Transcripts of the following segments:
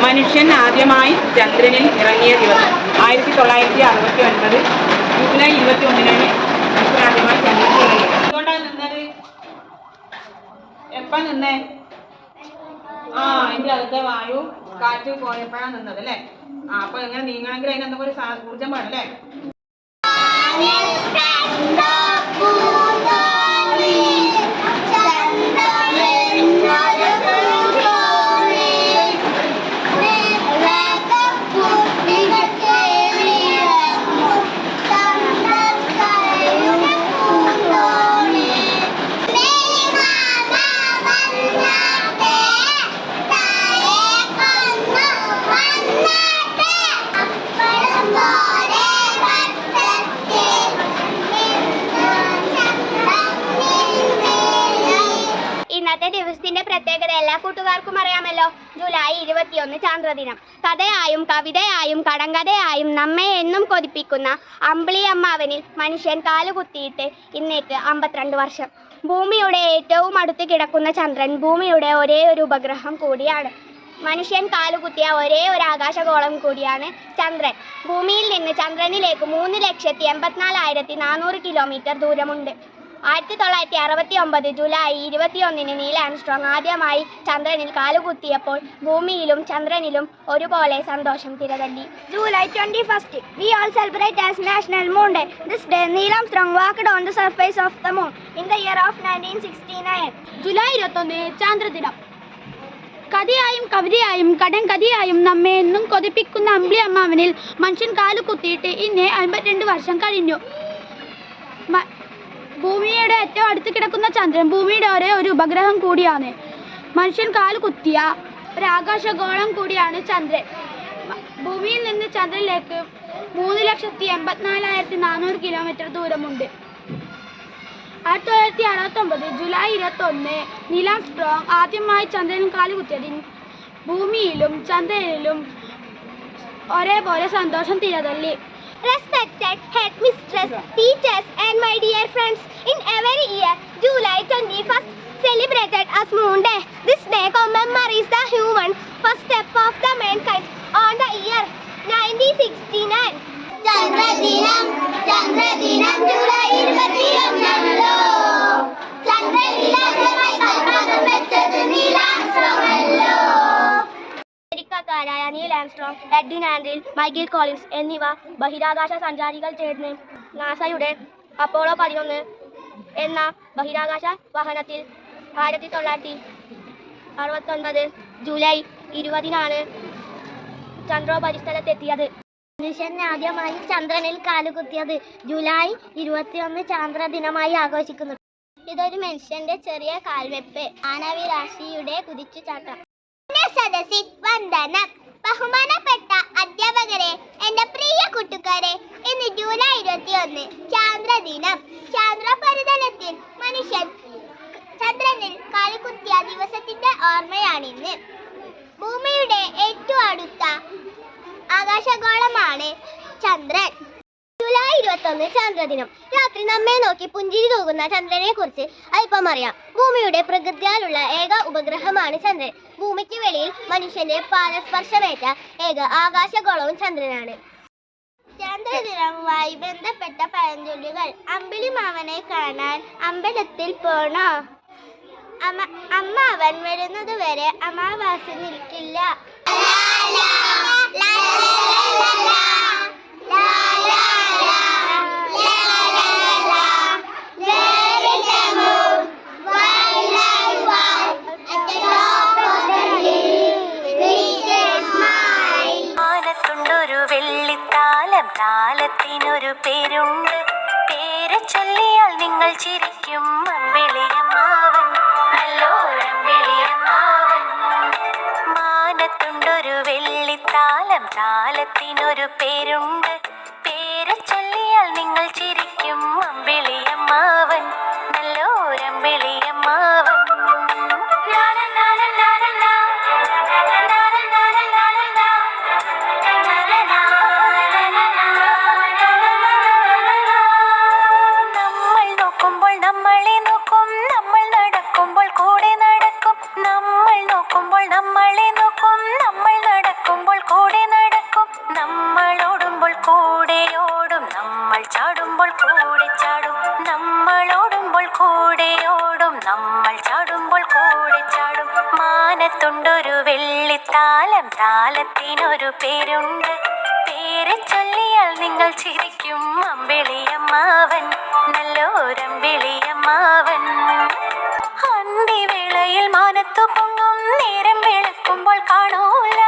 മനുഷ്യൻ ആദ്യമായി ചന്ദ്രനിൽ ഇറങ്ങിയ ദിവസം 1969 ജൂലൈ 21-നാണ് മനുഷ്യൻ ആദ്യമായി ചന്ദ്രനിൽ ഇറങ്ങിയത്. എന്തുകൊണ്ടാണ് നിന്നത്? എപ്പ നിന്നേ? അതിന്റെ അകത്തെ വായു കാറ്റ് പോയപ്പോഴാണ് നിന്നത് അല്ലേ? അപ്പൊ എങ്ങനെ നീങ്ങണമെങ്കിൽ അതിനെന്തൊക്കെ ഒരു ഊർജം വേണം അല്ലേ? ഇന്നത്തെ ദിവസത്തിന്റെ പ്രത്യേകത എല്ലാ കൂട്ടുകാർക്കും അറിയാമല്ലോ. ജൂലൈ 21 ചാന്ദ്രദിനം. കഥയായും കവിതയായും കടങ്കഥയായും നമ്മെ എന്നും കൊതിപ്പിക്കുന്ന അമ്പിളി അമ്മാവനിൽ മനുഷ്യൻ കാലുകുത്തിയിട്ട് ഇന്നേക്ക് 52 വർഷം. ഭൂമിയുടെ ഏറ്റവും അടുത്ത് കിടക്കുന്ന ചന്ദ്രൻ ഭൂമിയുടെ ഒരേ ഒരു ഉപഗ്രഹം കൂടിയാണ്. മനുഷ്യൻ കാലുകുത്തിയ ഒരേ ഒരു ആകാശഗോളം കൂടിയാണ് ചന്ദ്രൻ. ഭൂമിയിൽ നിന്ന് ചന്ദ്രനിലേക്ക് 3,84,400 കിലോമീറ്റർ ദൂരമുണ്ട്. 1969 ജൂലൈ 21-ന് നീൽ ആംസ്ട്രോങ് ആദ്യമായി ചന്ദ്രനിൽ കാലുകുത്തിയപ്പോൾ ഭൂമിയിലും ചന്ദ്രനിലും ഒരുപോലെ സന്തോഷം തിരതല്ലി. July 21st, we all celebrate as National Moon Day. This day, Neil Armstrong walked on the surface of the moon in the year of 1969. July 21 ചാന്ദ്രദിനം. കഥയായും കവിതയായും കടങ്കഥയായും നമ്മെ എന്നും കൊതിപ്പിക്കുന്ന അമ്പിളി അമ്മാവനിൽ മനുഷ്യൻ കാലുകുത്തിയിട്ട് ഇന്ന് 52 വർഷം കഴിഞ്ഞു. ഭൂമിയുടെ ഏറ്റവും അടുത്ത് കിടക്കുന്ന ചന്ദ്രൻ ഭൂമിയുടെ ഒരേ ഒരു ഉപഗ്രഹം കൂടിയാണ്. മനുഷ്യൻ കാലുകുത്തിയ ഒരു ആകാശഗോളം കൂടിയാണ് ചന്ദ്രൻ. ഭൂമിയിൽ നിന്ന് ചന്ദ്രനിലേക്ക് 3,84,400 കിലോമീറ്റർ ദൂരമുണ്ട്. 1969 ജൂലൈ 21 നീൽ ആംസ്ട്രോങ് ആദ്യമായി ചന്ദ്രനിൽ കാലുകുത്തിയതിൽ ഭൂമിയിലും ചന്ദ്രനിലും ഒരേപോലെ സന്തോഷം തിരതള്ളി. Respected headmistress, teachers and my dear friends, in every year, July 21st celebrated as Moon Day. This day commemorates the human first step of the mankind on the year 1969. ചന്ദ്രദിനം July 21 ചന്ദ്രനിലാദ്യമായി കാൽപാദം വെച്ചത് Neil Armstrong അല്ലോ. അമേരിക്കക്കാരായ Neil Armstrong, Edwin Aldrin, Michael Collins എന്നിവ ബഹിരാകാശ സഞ്ചാരികൾ ചേർന്ന് നാസയുടെ അപ്പോളോ 11 എന്ന ബഹിരാകാശ വാഹനത്തിൽ 1969 ജൂലൈ 20-നാണ് ചന്ദ്രോപരിസ്ഥലത്തെത്തിയത്. മനുഷ്യൻ ആദ്യമായി ചന്ദ്രനിൽ കാലുകുത്തിയത് ജൂലൈ 21 ചാന്ദ്രദിനമായി ആഘോഷിക്കുന്നു. ഇതൊരു മനുഷ്യന്റെ ചെറിയ കാൽവെപ്പ്, മാനവരാശിയുടെ കുതിച്ചുചാട്ടം. സദസ്സിൽ വന്ദനം. ബഹുമാനപ്പെട്ട അധ്യാപകരെ, എന്റെ പ്രിയ കൂട്ടുകാരെ, ഇന്ന് ജൂലൈ 21 ചാന്ദ്രദിനം. ചാന്ദ്രോപരിതലത്തിൽ മനുഷ്യൻ ചന്ദ്രനിൽ കാലുകുത്തിയ ദിവസത്തിന്റെ ഓർമ്മയാണിന്ന്. ഭൂമിയുടെ ഏറ്റവും അടുത്ത ആകാശഗോളമാണ് ചന്ദ്രൻ. ജൂലൈ 21 ചാന്ദ്രദിനം. രാത്രി നമ്മെ നോക്കി പുഞ്ചിരി തൂകുന്ന ചന്ദ്രനെ കുറിച്ച് അല്പം അറിയാം. ഭൂമിയുടെ പ്രകൃതിയാലുള്ള ഏക ഉപഗ്രഹമാണ് ചന്ദ്രൻ. ഭൂമിക്ക് വെളിയിൽ മനുഷ്യന്റെ പാദസ്പർശമേറ്റ ഏക ആകാശഗോളവും ചന്ദ്രനാണ്. ചന്ദ്രദിനവുമായി ബന്ധപ്പെട്ട പഴഞ്ചൊല്ലുകൾ. അമ്പിളി മാമനെ കാണാൻ അമ്പലത്തിൽ പോണോ? അമ്മാവൻ വരുന്നത് വരെ അമാവാസി നിൽക്കില്ല. വെള്ളിത്താലം, താലത്തിനൊരു പേരുണ്ട്. പേര് ചൊല്ലിയാൽ നിങ്ങൾ ചിരിക്കും. അമ്പിളിയമ്മാവൻ, നല്ലോരമ്പിളിയമ്മാവൻ. മാനത്തുണ്ടൊരു വെള്ളിത്താലം, താലത്തിനൊരു പേരുണ്ട്. പേര് ചൊല്ലിയാൽ നിങ്ങൾ ചിരിക്കും. അമ്പിളിയമ്മാവൻ, നല്ലോരമ്പിളിയമ്മാവൻ. നമ്മളെ നോക്കും, നമ്മൾ നടക്കും. മാനത്തുണ്ടൊരു വെള്ളിത്താലം, താലത്തിനൊരു പേരുണ്ട്. പേര് ചൊല്ലിയാൽ നിങ്ങൾ ചിരിക്കും അമ്പിളിയമ്മാവൻ, നല്ലൊരമ്പിളിയമ്മാവൻ. അന്തിവേളയിൽ മാനത്തു പൊങ്ങും നേരം വെളുക്കുമ്പോൾ കാണൂല,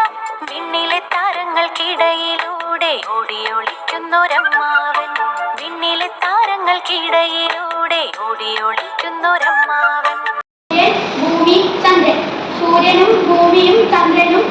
വിണ്ണിലെ താരങ്ങൾക്കിടയിലൂടെ ഓടിയൊളിക്കുന്നൊരമ്മാവൻ, വിണ്ണിലെ താരങ്ങൾക്കിടയിലൂടെ ഓടിയൊളിക്കുന്നൊരമ്മാവൻ. ഭൂമി, ചന്ദ്രൻ. സൂര്യനും ഭൂമിയും ചന്ദ്രനും